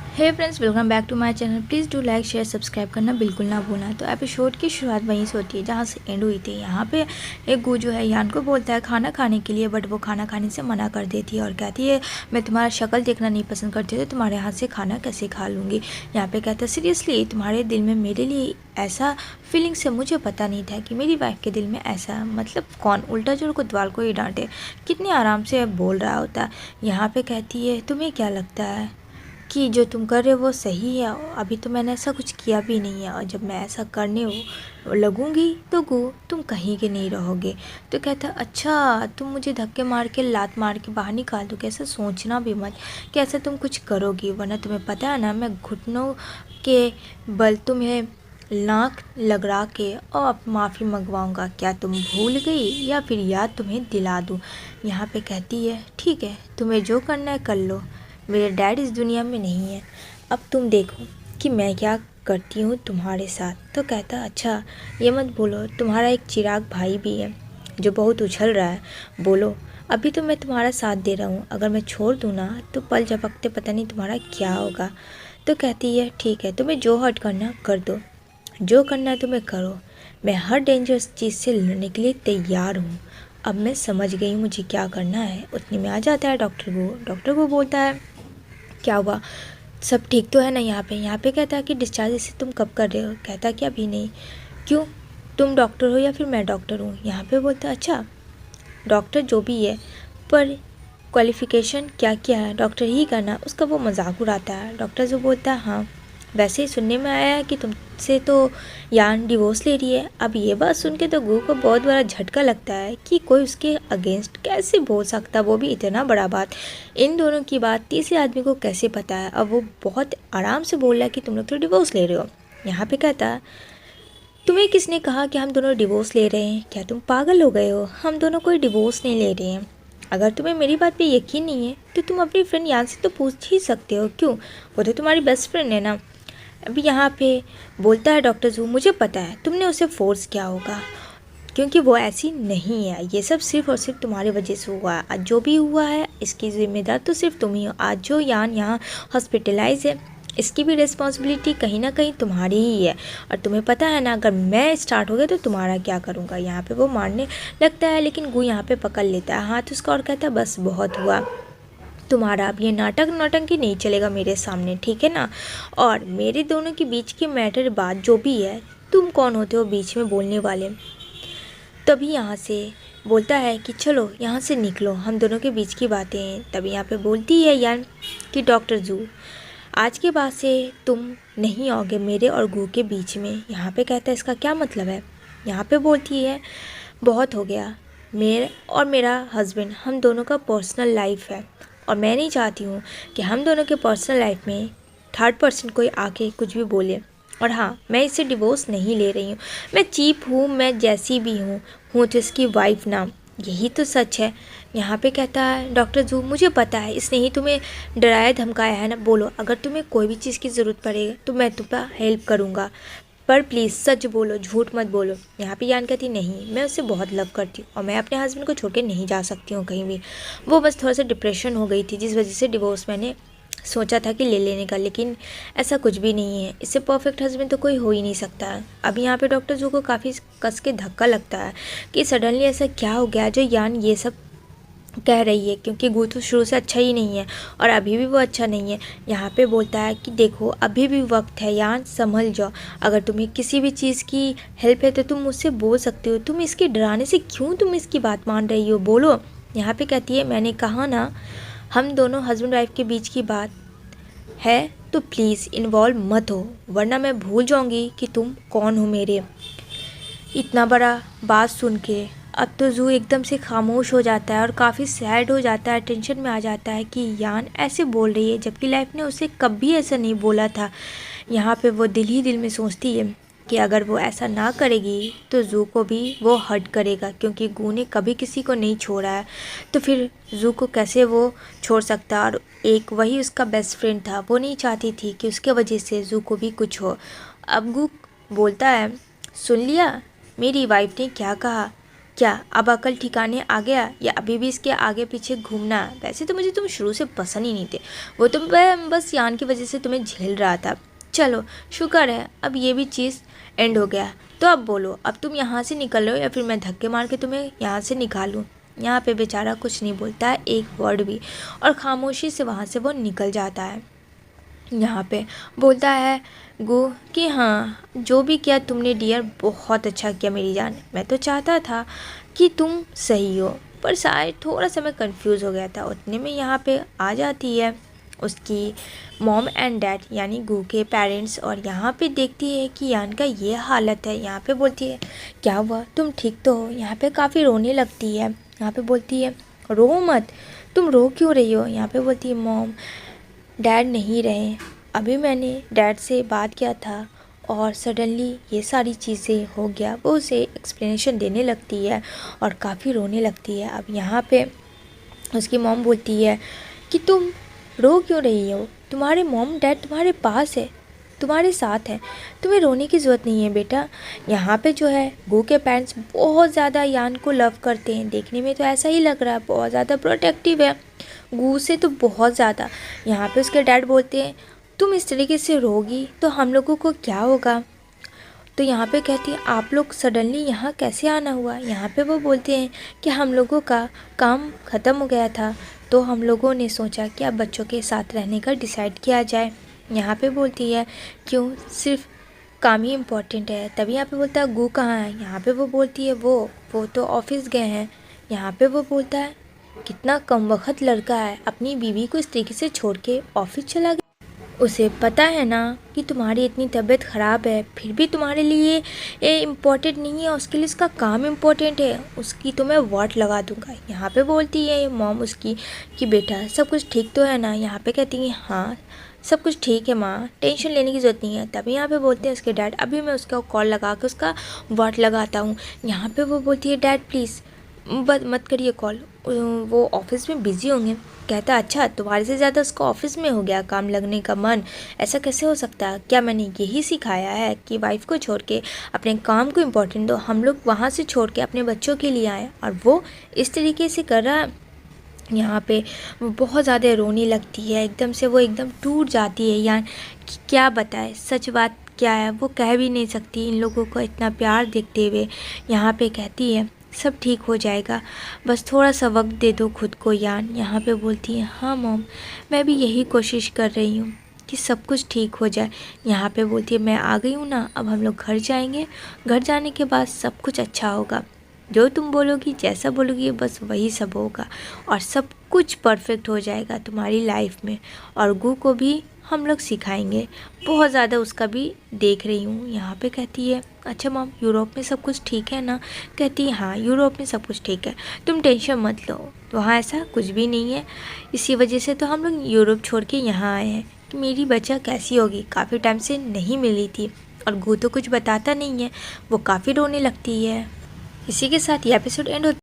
Hey friends, welcome back to my channel. Please do like share subscribe करना बिल्कुल ना भूलना। तो एपिसोड की शुरुआत वहीं से होती है जहाँ से एंड हुई थी। यहाँ पे एक गू जो है यान को बोलता है खाना खाने के लिए, बट वो खाना खाने से मना कर देती है और कहती है मैं तुम्हारा शक्ल देखना नहीं पसंद करती, तो तुम्हारे हाथ से खाना कैसे खा लूँगी। यहाँ पे कहता है सीरियसली तुम्हारे दिल में मेरे लिए ऐसा फीलिंग्स है, मुझे पता नहीं था कि मेरी वाइफ के दिल में ऐसा, मतलब कौन उल्टा जोड़ कोतवाल को ही डांटे, कितने आराम से बोल रहा होता। यहाँ पे कहती है तुम्हें क्या लगता है कि जो तुम कर रहे हो वो सही है? अभी तो मैंने ऐसा कुछ किया भी नहीं है, और जब मैं ऐसा करने लगूंगी तो तुम कहीं के नहीं रहोगे। तो कहता अच्छा तुम मुझे धक्के मार के लात मार के बाहर निकाल दो, कैसा सोचना भी मत कि ऐसा तुम कुछ करोगी, वरना तुम्हें पता है ना मैं घुटनों के बल तुम्हें नाक लगड़ा के और माफ़ी मंगवाऊंगा। क्या तुम भूल गई या फिर याद तुम्हें दिला दूं? यहाँ पे कहती है ठीक है, तुम्हें जो करना है कर लो, मेरे डैड इस दुनिया में नहीं है, अब तुम देखो कि मैं क्या करती हूँ तुम्हारे साथ। तो कहता अच्छा ये मत बोलो, तुम्हारा एक चिराग भाई भी है जो बहुत उछल रहा है, बोलो अभी तो मैं तुम्हारा साथ दे रहा हूँ, अगर मैं छोड़ दूँ ना तो पल झपकते पता नहीं तुम्हारा क्या होगा। तो कहती है ठीक है, तुम्हें जो हर्ट करना कर दो, जो करना है तुम्हें करो, मैं हर डेंजरस चीज़ से लड़ने के लिए तैयार हूँ। अब मैं समझ गई मुझे क्या करना है। उतने में आ जाता है डॉक्टर को बोलता है क्या हुआ, सब ठीक तो है ना? यहाँ पे कहता है कि डिस्चार्ज इसे तुम कब कर रहे हो? कहता कि अभी नहीं। क्यों, तुम डॉक्टर हो या फिर मैं डॉक्टर हूँ? यहाँ पे बोलता है अच्छा डॉक्टर जो भी है, पर क्वालिफ़िकेशन क्या क्या है, डॉक्टर ही करना। उसका वो मजाक उड़ाता है। डॉक्टर जो बोलता है हाँ वैसे ही सुनने में आया है कि तुमसे तो यान डिवोर्स ले रही है। अब ये बात सुन के तो गू को बहुत बड़ा झटका लगता है कि कोई उसके अगेंस्ट कैसे बोल सकता, वो भी इतना बड़ा बात। इन दोनों की बात तीसरे आदमी को कैसे पता है? अब वो बहुत आराम से बोल रहा है कि तुम लोग तो डिवोर्स ले रहे हो। यहाँ पे कहता है तुम्हें किसने कहा कि हम दोनों डिवोर्स ले रहे हैं? क्या तुम पागल हो गए हो? हम दोनों कोई डिवोर्स नहीं ले रहे हैं। अगर तुम्हें मेरी बात पे यकीन नहीं है तो तुम अपनी फ्रेंड यान से तो पूछ ही सकते हो। क्यों, वो तो तुम्हारी बेस्ट फ्रेंड है ना। अभी यहाँ पे बोलता है डॉक्टर जू मुझे पता है तुमने उसे फोर्स किया होगा, क्योंकि वो ऐसी नहीं है, ये सब सिर्फ और सिर्फ तुम्हारी वजह से हुआ है। आज जो भी हुआ है इसकी जिम्मेदार तो सिर्फ तुम ही हो। आज जो यान यहाँ हॉस्पिटलाइज है इसकी भी रिस्पॉन्सिबिलिटी कहीं ना कहीं तुम्हारी ही है। और तुम्हें पता है ना अगर मैं स्टार्ट हो गया तो तुम्हारा क्या करूँगा। यहाँ पे वो मारने लगता है, लेकिन गू यहाँ पे पकड़ लेता है हाथ उसका और कहता है बस बहुत हुआ, तुम्हारा अब ये नाटक नौटंकी नहीं चलेगा मेरे सामने, ठीक है ना? और मेरे दोनों के बीच की मैटर बात जो भी है, तुम कौन होते हो बीच में बोलने वाले? तभी यहाँ से बोलता है कि चलो यहाँ से निकलो, हम दोनों के बीच की बातें हैं। तभी यहाँ पे बोलती है यान कि डॉक्टर जू आज के बाद से तुम नहीं आओगे मेरे और गू के बीच में। यहाँ पे कहता है इसका क्या मतलब है? यहाँ पे बोलती है बहुत हो गया, मेरे और मेरा हस्बैंड हम दोनों का पर्सनल लाइफ है, और मैं नहीं चाहती हूँ कि हम दोनों के पर्सनल लाइफ में थर्ड पर्सन कोई आके कुछ भी बोले। और हाँ, मैं इससे डिवोर्स नहीं ले रही हूँ, मैं चीप हूँ, मैं जैसी भी हूँ तो इसकी वाइफ ना, यही तो सच है। यहाँ पे कहता है डॉक्टर जू मुझे पता है इसने ही तुम्हें डराया धमकाया है ना, बोलो अगर तुम्हें कोई भी चीज़ की ज़रूरत पड़ेगी तो मैं तुम्हारा हेल्प करूँगा, पर प्लीज़ सच बोलो, झूठ मत बोलो। यहाँ पे यान कहती नहीं मैं उससे बहुत लव करती हूँ और मैं अपने हस्बैंड को छोड़ के नहीं जा सकती हूँ कहीं भी। वो बस थोड़ा सा डिप्रेशन हो गई थी जिस वजह से डिवोर्स मैंने सोचा था कि ले लेने का, लेकिन ऐसा कुछ भी नहीं है, इससे परफेक्ट हस्बैंड तो कोई हो ही नहीं सकता है। अब यहाँ पे डॉक्टर जू को काफ़ी कस के धक्का लगता है कि सडनली ऐसा क्या हो गया जो यान ये सब कह रही है, क्योंकि गू तो शुरू से अच्छा ही नहीं है और अभी भी वो अच्छा नहीं है। यहाँ पे बोलता है कि देखो अभी भी वक्त है यान, संभल जाओ, अगर तुम्हें किसी भी चीज़ की हेल्प है तो तुम मुझसे बोल सकते हो, तुम इसके डराने से क्यों तुम इसकी बात मान रही हो, बोलो। यहाँ पे कहती है मैंने कहा ना हम दोनों हस्बैंड वाइफ के बीच की बात है, तो प्लीज़ इन्वॉल्व मत हो, वरना मैं भूल जाऊँगी कि तुम कौन हो मेरे। इतना बड़ा बात सुन के अब तो जू एकदम से खामोश हो जाता है और काफ़ी सैड हो जाता है, टेंशन में आ जाता है कि यान ऐसे बोल रही है जबकि लाइफ ने उसे कभी ऐसा नहीं बोला था। यहाँ पे वो दिल ही दिल में सोचती है कि अगर वो ऐसा ना करेगी तो जू को भी वो हर्ट करेगा, क्योंकि गू ने कभी किसी को नहीं छोड़ा है, तो फिर जू को कैसे वो छोड़ सकता। और एक वही उसका बेस्ट फ्रेंड था, वो नहीं चाहती थी कि उसके वजह से जू को भी कुछ हो। अब गू बोलता है सुन लिया मेरी वाइफ ने क्या कहा, क्या अब अकल ठिकाने आ गया या अभी भी इसके आगे पीछे घूमना? वैसे तो मुझे तुम शुरू से पसंद ही नहीं थे, वो तो मैं बस यान की वजह से तुम्हें झेल रहा था। चलो शुक्र है अब ये भी चीज़ एंड हो गया। तो अब बोलो, अब तुम यहाँ से निकल रहे हो या फिर मैं धक्के मार के तुम्हें यहाँ से निकालूँ? यहाँ पे बेचारा कुछ नहीं बोलता है, एक वर्ड भी, और खामोशी से वहाँ से वो निकल जाता है। यहाँ पे बोलता है गो कि हाँ, जो भी किया तुमने डियर, बहुत अच्छा किया मेरी जान। मैं तो चाहता था कि तुम सही हो, पर शायद थोड़ा सा मैं कंफ्यूज हो गया था। उतने में यहाँ पे आ जाती है उसकी मॉम एंड डैड यानी गू के पेरेंट्स, और यहाँ पे देखती है कि यान का ये हालत है। यहाँ पे बोलती है क्या हुआ, तुम ठीक तो हो? यहाँ पे काफ़ी रोने लगती है। यहाँ पे बोलती है रो मत, तुम रो क्यों रही हो? यहाँ पे बोलती है मॉम डैड नहीं रहे, अभी मैंने डैड से बात किया था और सडनली ये सारी चीज़ें हो गया। वो उसे एक्सप्लेनेशन देने लगती है और काफ़ी रोने लगती है। अब यहाँ पे उसकी मॉम बोलती है कि तुम रो क्यों रही हो, तुम्हारे मॉम डैड तुम्हारे पास है, तुम्हारे साथ है, तुम्हें रोने की ज़रूरत नहीं है बेटा। यहाँ पे जो है गो के पेरेंट्स बहुत ज़्यादा यान को लव करते हैं, देखने में तो ऐसा ही लग रहा है, बहुत ज़्यादा प्रोटेक्टिव है गू से तो बहुत ज़्यादा। यहाँ पे उसके डैड बोलते हैं तुम इस तरीके से रोगी तो हम लोगों को क्या होगा? तो यहाँ पे कहती है आप लोग सडनली यहाँ कैसे आना हुआ? यहाँ पे वो बोलते हैं कि हम लोगों का काम ख़त्म हो गया था, तो हम लोगों ने सोचा कि अब बच्चों के साथ रहने का डिसाइड किया जाए। यहाँ पे बोलती है क्यों, सिर्फ काम ही इम्पोर्टेंट है? तभी यहाँ पे बोलता है गू कहाँ है? यहाँ पे वो बोलती है वो तो ऑफिस गए हैं। यहाँ पे वो बोलता है कितना कमबख्त लड़का है, अपनी बीवी को इस तरीके से छोड़ के ऑफिस चला गया। उसे पता है ना कि तुम्हारी इतनी तबीयत ख़राब है, फिर भी तुम्हारे लिए ये इम्पोर्टेंट नहीं है, उसके लिए उसका काम इम्पोर्टेंट है, उसकी तो मैं वाट लगा दूंगा। यहाँ पे बोलती है मॉम उसकी कि बेटा सब कुछ ठीक तो है ना? यहाँ पे कहती है हाँ सब कुछ ठीक है माँ, टेंशन लेने की ज़रूरत नहीं है। तभी यहाँ पे बोलते हैं उसके डैड अभी मैं उसका कॉल लगा के उसका वाट लगाता हूँ। यहाँ पे वो बोलती है डैड प्लीज़ मत करिए कॉल, वो ऑफिस में बिज़ी होंगे। कहता अच्छा तुम्हारे से ज़्यादा उसको ऑफिस में हो गया काम लगने का मन, ऐसा कैसे हो सकता है? क्या मैंने यही सिखाया है कि वाइफ को छोड़ के अपने काम को इम्पोर्टेंट दो? हम लोग वहाँ से छोड़ के अपने बच्चों के लिए आए और वो इस तरीके से कर रहा है। यहाँ पे वो बहुत ज़्यादा रोने लगती है, एकदम से वो एकदम टूट जाती है। यार क्या बताए, सच बात क्या है वो कह भी नहीं सकती इन लोगों को इतना प्यार देखते हुए। यहाँ पे कहती है सब ठीक हो जाएगा, बस थोड़ा सा वक्त दे दो खुद को यान। यहाँ पे बोलती है हाँ मॉम मैं भी यही कोशिश कर रही हूँ कि सब कुछ ठीक हो जाए। यहाँ पे बोलती है मैं आ गई हूँ ना, अब हम लोग घर जाएंगे, घर जाने के बाद सब कुछ अच्छा होगा, जो तुम बोलोगी जैसा बोलोगी बस वही सब होगा और सब कुछ परफेक्ट हो जाएगा तुम्हारी लाइफ में। और गू को भी हम लोग सिखाएंगे, बहुत ज़्यादा उसका भी देख रही हूँ। यहाँ पे कहती है अच्छा मॉम यूरोप में सब कुछ ठीक है ना? कहती है हाँ यूरोप में सब कुछ ठीक है, तुम टेंशन मत लो, वहाँ ऐसा कुछ भी नहीं है। इसी वजह से तो हम लोग यूरोप छोड़ के यहाँ आए हैं कि मेरी बच्चा कैसी होगी, काफ़ी टाइम से नहीं मिली थी। और गू तो कुछ बताता नहीं है, वो काफ़ी रोने लगती है। इसी के साथ ये एपिसोड एंड होता है।